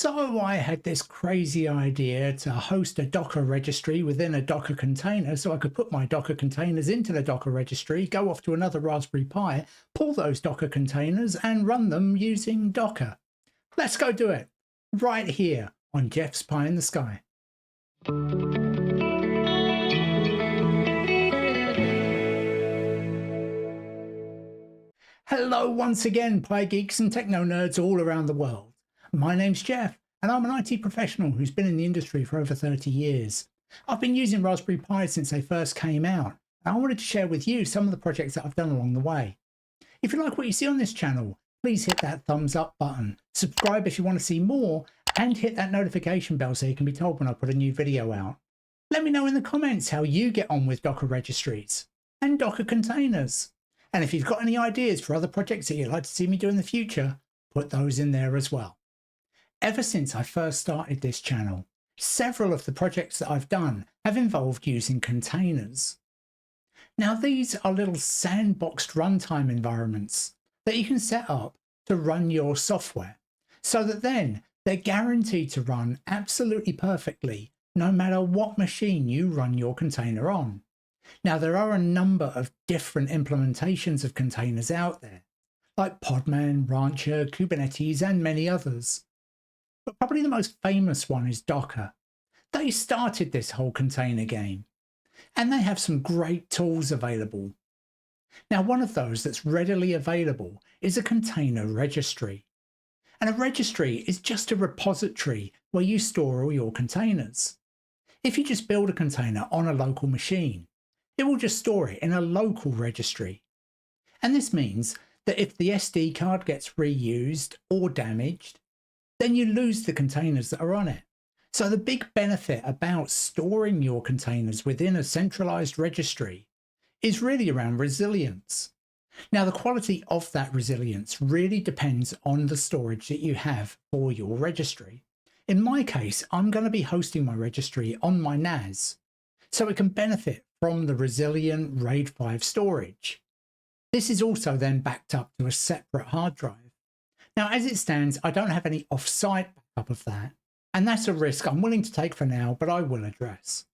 So I had this crazy idea to host a Docker registry within a Docker container so I could put my Docker containers into the Docker registry, go off to another Raspberry Pi, pull those Docker containers and run them using Docker. Let's go do it right here on Jeff's Pie in the Sky. Hello once again, Pi geeks and techno nerds all around the world. My name's Jeff, and I'm an IT professional who's been in the industry for over 30 years. I've been using Raspberry Pi since they first came out, and I wanted to share with you some of the projects that I've done along the way. If you like what you see on this channel, please hit that thumbs up button, subscribe if you want to see more, and hit that notification bell so you can be told when I put a new video out. Let me know in the comments how you get on with Docker registries and Docker containers. And if you've got any ideas for other projects that you'd like to see me do in the future, put those in there as well. Ever since I first started this channel, several of the projects that I've done have involved using containers. Now these are little sandboxed runtime environments that you can set up to run your software, so that then they're guaranteed to run absolutely perfectly no matter what machine you run your container on. Now there are a number of different implementations of containers out there, like Podman, Rancher, Kubernetes and many others. But probably the most famous one is Docker. They started this whole container game, and they have some great tools available. Now one of those that's readily available is a container registry. And a registry is just a repository where you store all your containers. If you just build a container on a local machine, it will just store it in a local registry. And this means that if the SD card gets reused or damaged, then you lose the containers that are on it. So the big benefit about storing your containers within a centralized registry is really around resilience. Now the quality of that resilience really depends on the storage that you have for your registry. In my case, I'm going to be hosting my registry on my NAS, so it can benefit from the resilient RAID 5 storage. This is also then backed up to a separate hard drive. Now, as it stands, I don't have any off-site backup of that, and that's a risk I'm willing to take for now, but I will address.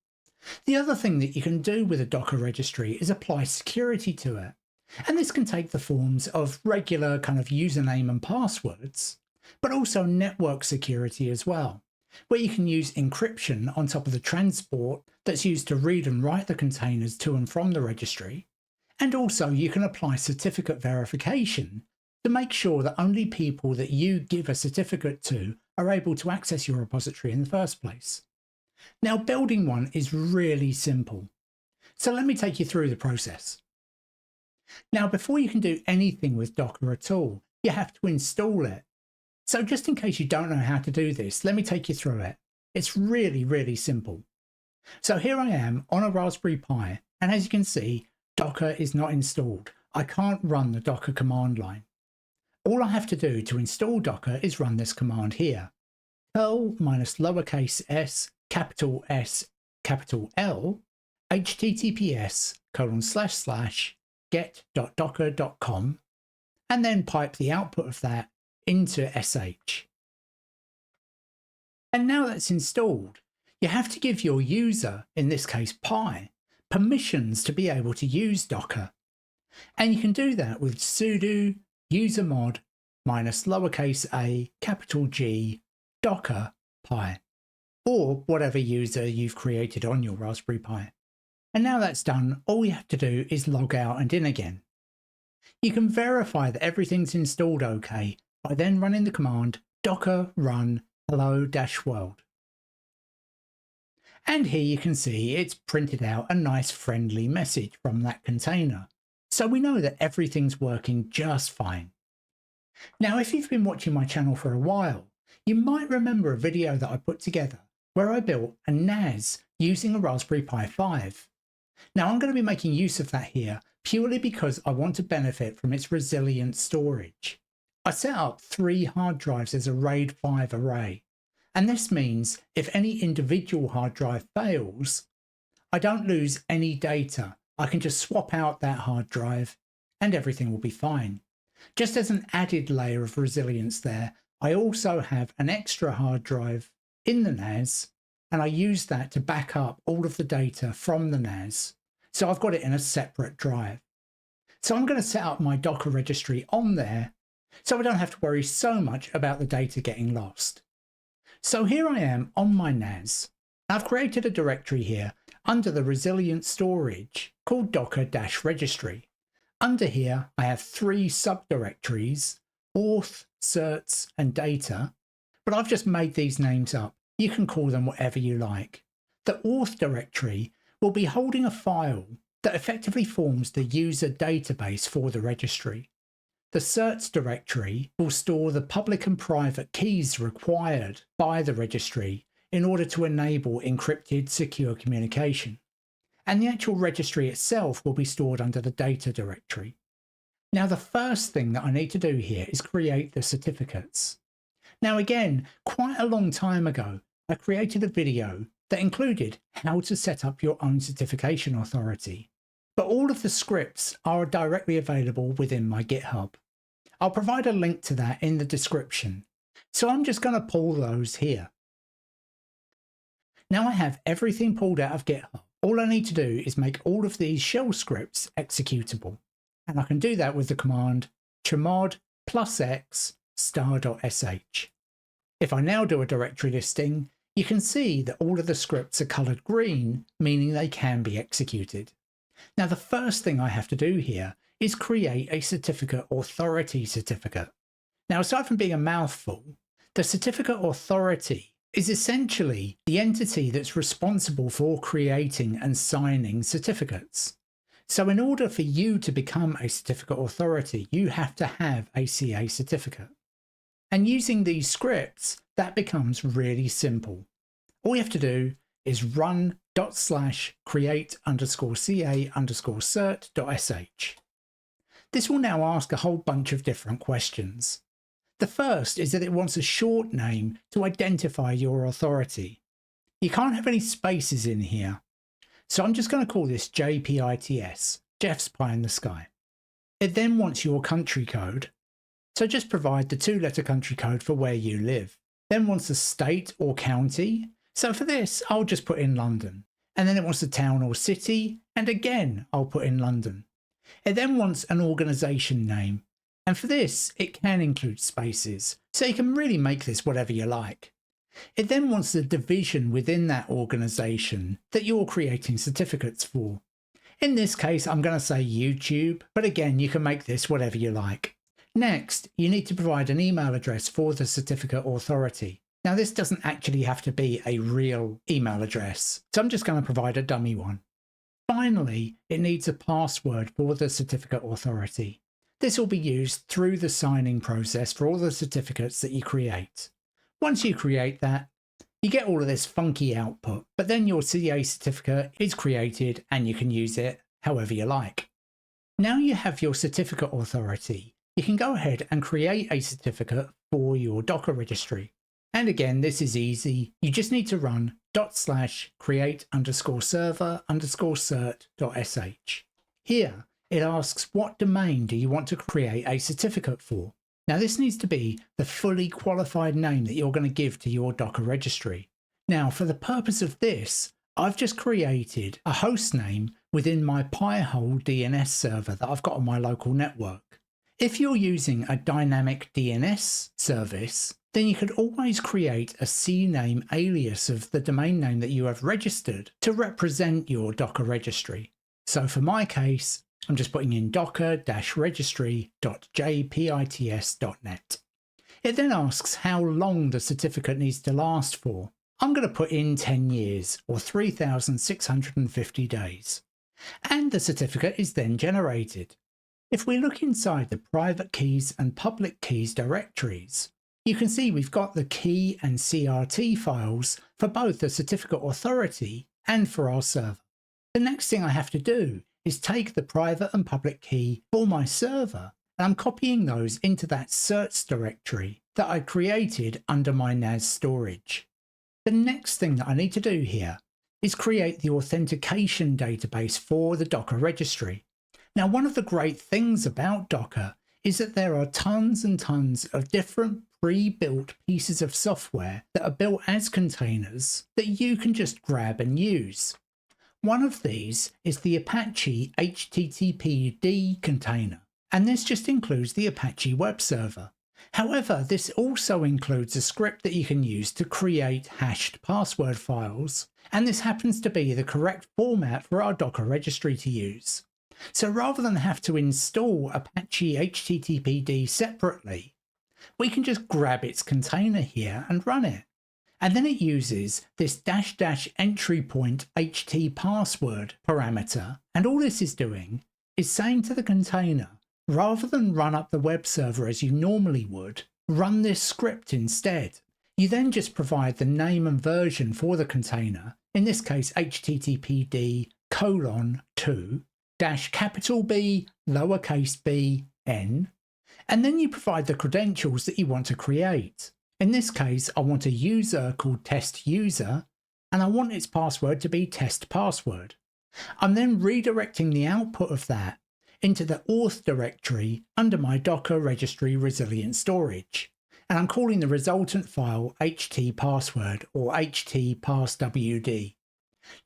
The other thing that you can do with a Docker registry is apply security to it. And this can take the forms of regular kind of username and passwords, but also network security as well, where you can use encryption on top of the transport that's used to read and write the containers to and from the registry. And also you can apply certificate verification to make sure that only people that you give a certificate to are able to access your repository in the first place. Now, building one is really simple. So let me take you through the process. Now, before you can do anything with Docker at all, you have to install it. So just in case you don't know how to do this, let me take you through it. It's really, really simple. So here I am on a Raspberry Pi, and as you can see, Docker is not installed. I can't run the Docker command line. All I have to do to install Docker is run this command here. curl -lowercase s, capital S, capital L, https:// get.docker.com, and then pipe the output of that into sh. And now that's installed, you have to give your user, in this case Pi, permissions to be able to use Docker. And you can do that with sudo usermod -lowercase a, capital G, docker pi, or whatever user you've created on your Raspberry Pi. And now that's done, all you have to do is log out and in again. You can verify that everything's installed okay by then running the command docker run hello-world. And here you can see it's printed out a nice friendly message from that container. So we know that everything's working just fine. Now, if you've been watching my channel for a while, you might remember a video that I put together where I built a NAS using a Raspberry Pi 5. Now I'm going to be making use of that here purely because I want to benefit from its resilient storage. I set up 3 hard drives as a RAID 5 array, and this means if any individual hard drive fails, I don't lose any data. I can just swap out that hard drive and everything will be fine. Just as an added layer of resilience there, I also have an extra hard drive in the NAS, and I use that to back up all of the data from the NAS. So I've got it in a separate drive. So I'm going to set up my Docker registry on there so I don't have to worry so much about the data getting lost. So here I am on my NAS. I've created a directory here under the resilient storage called Docker-Registry. Under here, I have 3 subdirectories, auth, certs, and data, but I've just made these names up. You can call them whatever you like. The auth directory will be holding a file that effectively forms the user database for the registry. The certs directory will store the public and private keys required by the registry in order to enable encrypted secure communication. And the actual registry itself will be stored under the data directory. Now, the first thing that I need to do here is create the certificates. Now, again, quite a long time ago, I created a video that included how to set up your own certification authority. But all of the scripts are directly available within my GitHub. I'll provide a link to that in the description. So I'm just going to pull those here. Now I have everything pulled out of GitHub. All I need to do is make all of these shell scripts executable. And I can do that with the command chmod +x star.sh. If I now do a directory listing, you can see that all of the scripts are coloured green, meaning they can be executed. Now the first thing I have to do here is create a certificate authority certificate. Now, aside from being a mouthful, the certificate authority is essentially the entity that's responsible for creating and signing certificates. So in order for you to become a certificate authority, you have to have a CA certificate. And using these scripts, that becomes really simple. All you have to do is run /create_ca_cert.sh. This will now ask a whole bunch of different questions. The first is that it wants a short name to identify your authority. You can't have any spaces in here. So I'm just going to call this JPITS, Jeff's Pie in the Sky. It then wants your country code. So just provide the 2-letter country code for where you live. Then wants a state or county. So for this, I'll just put in London. And then it wants a town or city. And again, I'll put in London. It then wants an organization name. And for this, it can include spaces. So you can really make this whatever you like. It then wants the division within that organization that you're creating certificates for. In this case, I'm going to say YouTube, but again, you can make this whatever you like. Next, you need to provide an email address for the certificate authority. Now, this doesn't actually have to be a real email address, so I'm just going to provide a dummy one. Finally, it needs a password for the certificate authority. This will be used through the signing process for all the certificates that you create. Once you create that, you get all of this funky output, but then your CA certificate is created and you can use it however you like. Now you have your certificate authority, you can go ahead and create a certificate for your Docker registry. And again, this is easy. You just need to run /create_server_cert.sh. Here, it asks what domain do you want to create a certificate for. Now this needs to be the fully qualified name that you're going to give to your Docker registry. Now for the purpose of this, I've just created a host name within my Pi-hole DNS server that I've got on my local network. If you're using a dynamic DNS service, then you could always create a CNAME alias of the domain name that you have registered to represent your Docker registry. So for my case, I'm just putting in docker-registry.jpits.net. It then asks how long the certificate needs to last for. I'm going to put in 10 years or 3,650 days. And the certificate is then generated. If we look inside the private keys and public keys directories, you can see we've got the key and CRT files for both the certificate authority and for our server. The next thing I have to do is take the private and public key for my server, and I'm copying those into that certs directory that I created under my NAS storage. The next thing that I need to do here is create the authentication database for the Docker registry. Now, one of the great things about Docker is that there are tons and tons of different pre-built pieces of software that are built as containers that you can just grab and use. One of these is the Apache HTTPD container, and this just includes the Apache web server. However, this also includes a script that you can use to create hashed password files, and this happens to be the correct format for our Docker registry to use. So rather than have to install Apache HTTPD separately, we can just grab its container here and run it. And then it uses this --entry point HT password parameter. And all this is doing is saying to the container, rather than run up the web server as you normally would, run this script instead. You then just provide the name and version for the container, in this case httpd:// B, lowercase b, n, and then you provide the credentials that you want to create. In this case, I want a user called test user, and I want its password to be test password. I'm then redirecting the output of that into the auth directory under my Docker Registry resilient storage, and I'm calling the resultant file htpassword or htpasswd.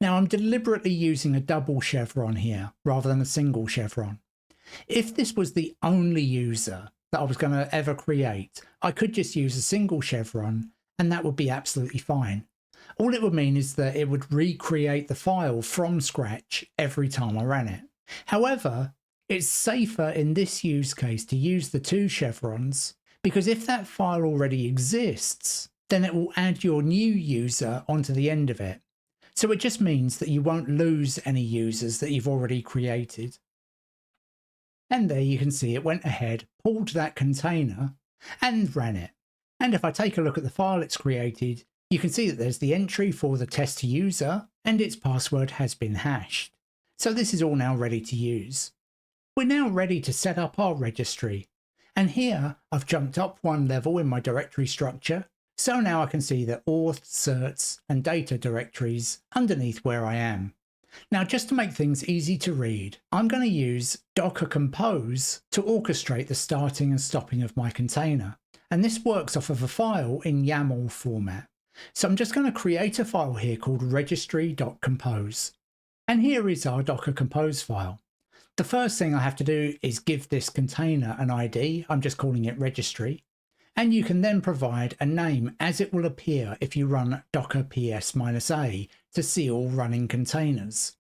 Now I'm deliberately using a double chevron here rather than a single chevron. If this was the only user that I was going to ever create, I could just use a single chevron and that would be absolutely fine. All it would mean is that it would recreate the file from scratch every time I ran it. However, it's safer in this use case to use the two chevrons, because if that file already exists, then it will add your new user onto the end of it. So it just means that you won't lose any users that you've already created. And there you can see it went ahead, pulled that container and ran it. And if I take a look at the file it's created, you can see that there's the entry for the test user and its password has been hashed. So this is all now ready to use. We're now ready to set up our registry. And here I've jumped up one level in my directory structure. So now I can see the auth, certs and data directories underneath where I am. Now, just to make things easy to read, I'm going to use Docker Compose to orchestrate the starting and stopping of my container. And this works off of a file in YAML format. So I'm just going to create a file here called registry.compose. And here is our Docker Compose file. The first thing I have to do is give this container an ID. I'm just calling it registry. And you can then provide a name as it will appear if you run docker ps-a to see all running containers.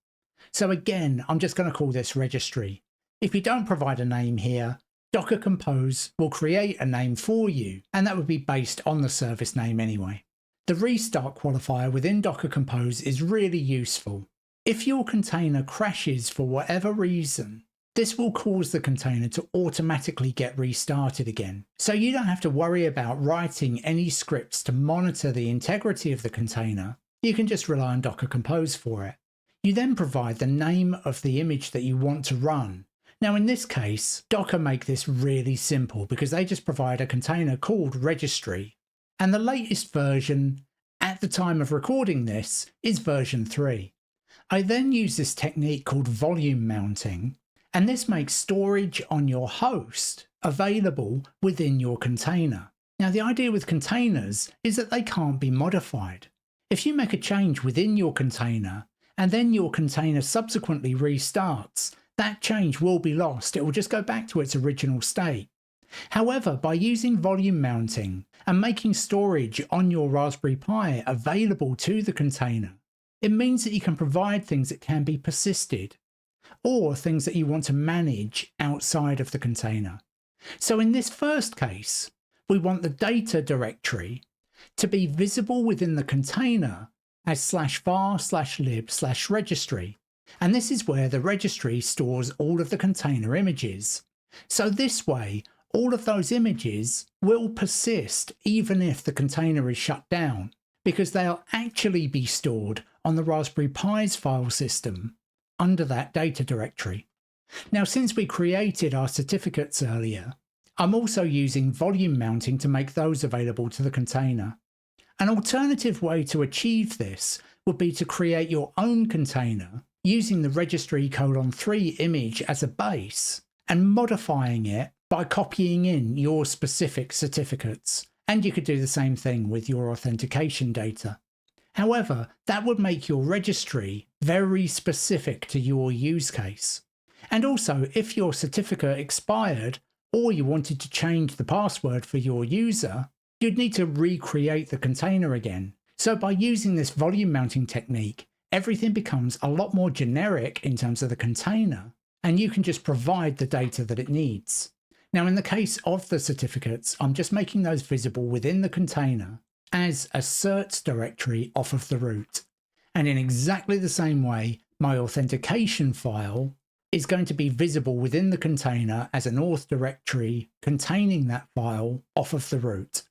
So again, I'm just going to call this registry. If you don't provide a name here, Docker Compose will create a name for you, and that would be based on the service name anyway. The restart qualifier within Docker Compose is really useful. If your container crashes for whatever reason, this will cause the container to automatically get restarted again. So you don't have to worry about writing any scripts to monitor the integrity of the container. You can just rely on Docker Compose for it. You then provide the name of the image that you want to run. Now in this case, Docker make this really simple because they just provide a container called registry. And the latest version at the time of recording this is version 3. I then use this technique called volume mounting. And this makes storage on your host available within your container. Now, the idea with containers is that they can't be modified. If you make a change within your container and then your container subsequently restarts, that change will be lost. It will just go back to its original state. However, by using volume mounting and making storage on your Raspberry Pi available to the container, it means that you can provide things that can be persisted, or things that you want to manage outside of the container. So in this first case, we want the data directory to be visible within the container as /var/lib/registry. And this is where the registry stores all of the container images. So this way, all of those images will persist even if the container is shut down, because they'll actually be stored on the Raspberry Pi's file system under that data directory. Now, since we created our certificates earlier, I'm also using volume mounting to make those available to the container. An alternative way to achieve this would be to create your own container using the registry:3 image as a base and modifying it by copying in your specific certificates And you could do the same thing with your authentication data. However, that would make your registry very specific to your use case. And also, if your certificate expired or you wanted to change the password for your user, you'd need to recreate the container again. So by using this volume mounting technique, everything becomes a lot more generic in terms of the container, and you can just provide the data that it needs. Now, in the case of the certificates, I'm just making those visible within the container as a certs directory off of the root. And in exactly the same way, my authentication file is going to be visible within the container as an auth directory containing that file off of the root.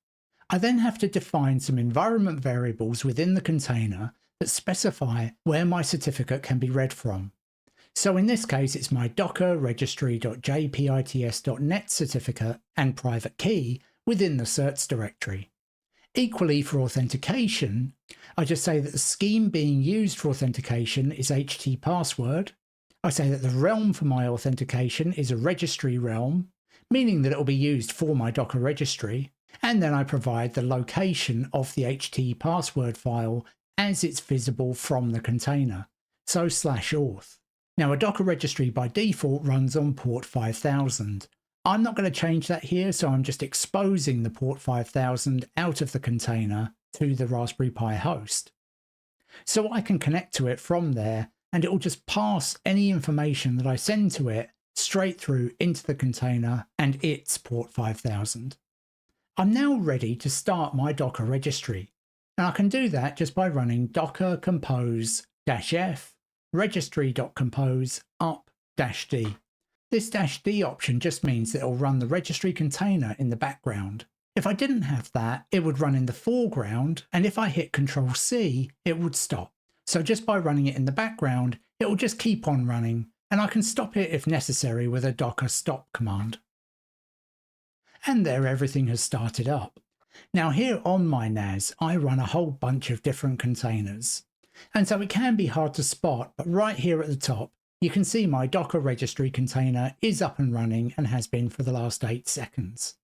I then have to define some environment variables within the container that specify where my certificate can be read from. So in this case, it's my Docker Registry.jpits.net certificate and private key within the certs directory. Equally for authentication, I just say that the scheme being used for authentication is HT password. I say that the realm for my authentication is a registry realm, meaning that it will be used for my Docker registry. And then I provide the location of the HT password file as it's visible from the container, so /auth. Now, a Docker registry by default runs on port 5000. I'm not going to change that here, so I'm just exposing the port 5000 out of the container to the Raspberry Pi host. So I can connect to it from there, and it will just pass any information that I send to it straight through into the container and its port 5000. I'm now ready to start my Docker registry, and I can do that just by running docker compose-f registry.compose up-d. This -d option just means that it'll run the registry container in the background. If I didn't have that, it would run in the foreground, and if I hit Ctrl+C, it would stop. So just by running it in the background, it will just keep on running, and I can stop it if necessary with a docker stop command. And there everything has started up. Now here on my NAS, I run a whole bunch of different containers. And so it can be hard to spot, but right here at the top, you can see my Docker registry container is up and running and has been for the last 8 seconds.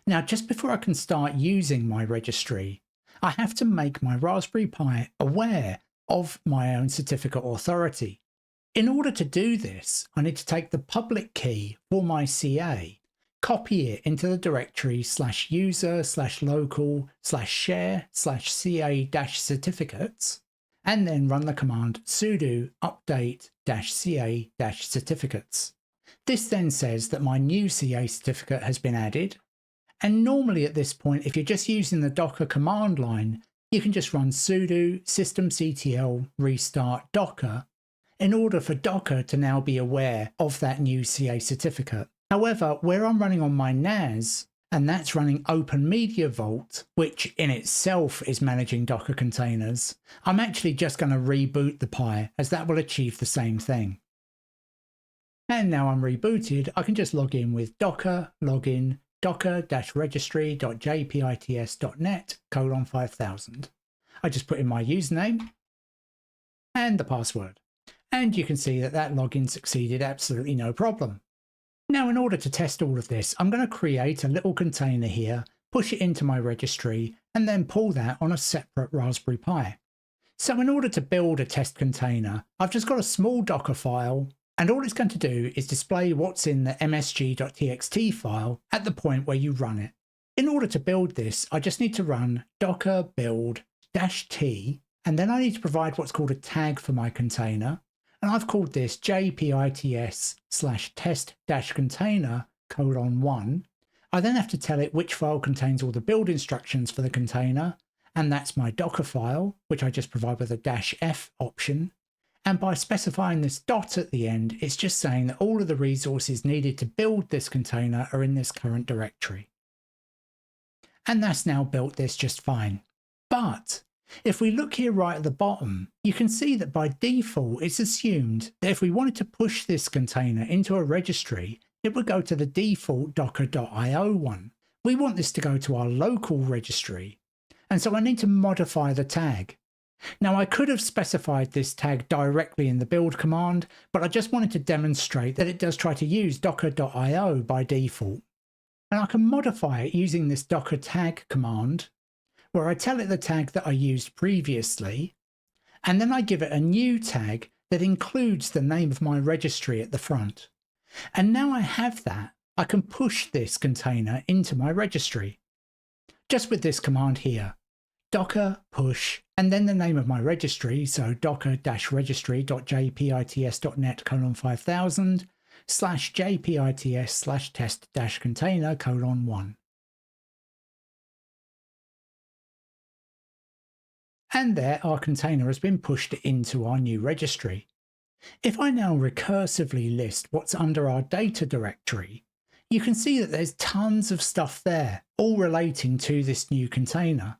Now, just before I can start using my registry, I have to make my Raspberry Pi aware of my own certificate authority. In order to do this, I need to take the public key for my CA, copy it into the directory /user/local/share/ca-certificates, and then run the command sudo update-ca-certificates. This then says that my new CA certificate has been added. And normally at this point, if you're just using the Docker command line, you can just run sudo systemctl restart docker in order for Docker to now be aware of that new CA certificate. However, where I'm running on my NAS, and that's running Open Media Vault, which in itself is managing Docker containers, I'm actually just going to reboot the Pi, as that will achieve the same thing. And now I'm rebooted, I can just log in with docker login docker-registry.jpits.net:5000. I just put in my username and the password. And you can see that that login succeeded absolutely no problem. Now, in order to test all of this, I'm going to create a little container here, push it into my registry, and then pull that on a separate Raspberry Pi. So in order to build a test container, I've just got a small Docker file, and all it's going to do is display what's in the msg.txt file at the point where you run it. In order to build this, I just need to run docker build-t, and then I need to provide what's called a tag for my container. And I've called this jpits/test-container:1. I then have to tell it which file contains all the build instructions for the container, and that's my Docker file, which I just provide with a -f option. And by specifying this dot at the end, it's just saying that all of the resources needed to build this container are in this current directory. And that's now built this just fine. But if we look here right at the bottom, you can see that by default, it's assumed that if we wanted to push this container into a registry, it would go to the default docker.io one. We want this to go to our local registry. And so I need to modify the tag. Now, I could have specified this tag directly in the build command, but I just wanted to demonstrate that it does try to use docker.io by default. And I can modify it using this docker tag command, where I tell it the tag that I used previously, and then I give it a new tag that includes the name of my registry at the front. And now I have that, I can push this container into my registry. Just with this command here, docker push, and then the name of my registry, so docker-registry.jpits.net:5000/jpits/test-container:1. And there our container has been pushed into our new registry. If I now recursively list what's under our data directory, you can see that there's tons of stuff there, all relating to this new container.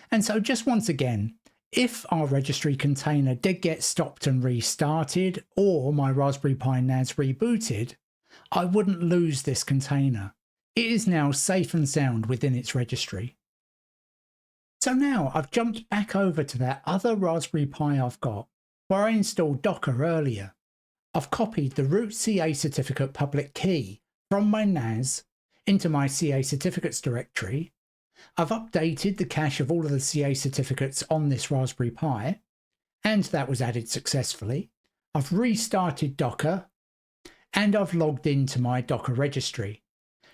And so just once again, if our registry container did get stopped and restarted, or my Raspberry Pi NAS rebooted, I wouldn't lose this container. It is now safe and sound within its registry. So now I've jumped back over to that other Raspberry Pi I've got, where I installed Docker earlier. I've copied the root CA certificate public key from my NAS into my CA certificates directory. I've updated the cache of all of the CA certificates on this Raspberry Pi, and that was added successfully. I've restarted Docker, and I've logged into my Docker registry.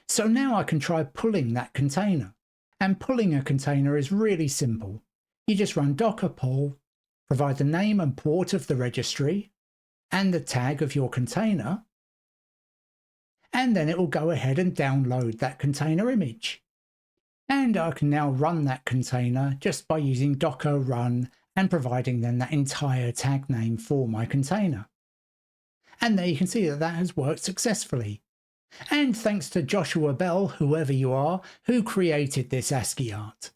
So now I can try pulling that container. And pulling a container is really simple. You just run docker pull, provide the name and port of the registry, and the tag of your container, and then it will go ahead and download that container image. And I can now run that container just by using docker run and providing then that entire tag name for my container. And there you can see that that has worked successfully. And thanks to Joshua Bell, whoever you are, who created this ASCII art.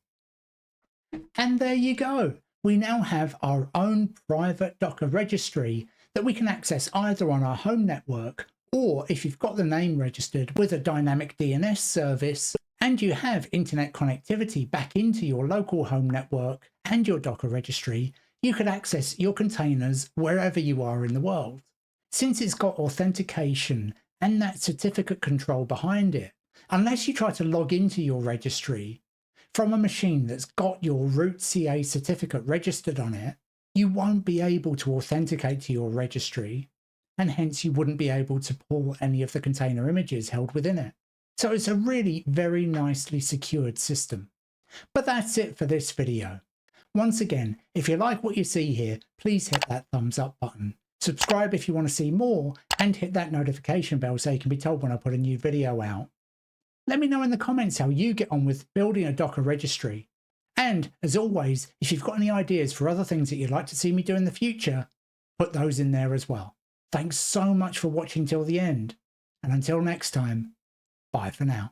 And there you go. We now have our own private Docker registry that we can access either on our home network, or if you've got the name registered with a dynamic DNS service and you have internet connectivity back into your local home network and your Docker registry, you could access your containers wherever you are in the world. Since it's got authentication and that certificate control behind it, unless you try to log into your registry from a machine that's got your root CA certificate registered on it, you won't be able to authenticate to your registry, and hence you wouldn't be able to pull any of the container images held within it. So it's a really very nicely secured system. But that's it for this video. Once again, if you like what you see here, please hit that thumbs up button. Subscribe if you want to see more, and hit that notification bell so you can be told when I put a new video out. Let me know in the comments how you get on with building a Docker registry. And as always, if you've got any ideas for other things that you'd like to see me do in the future, put those in there as well. Thanks so much for watching till the end. And until next time, bye for now.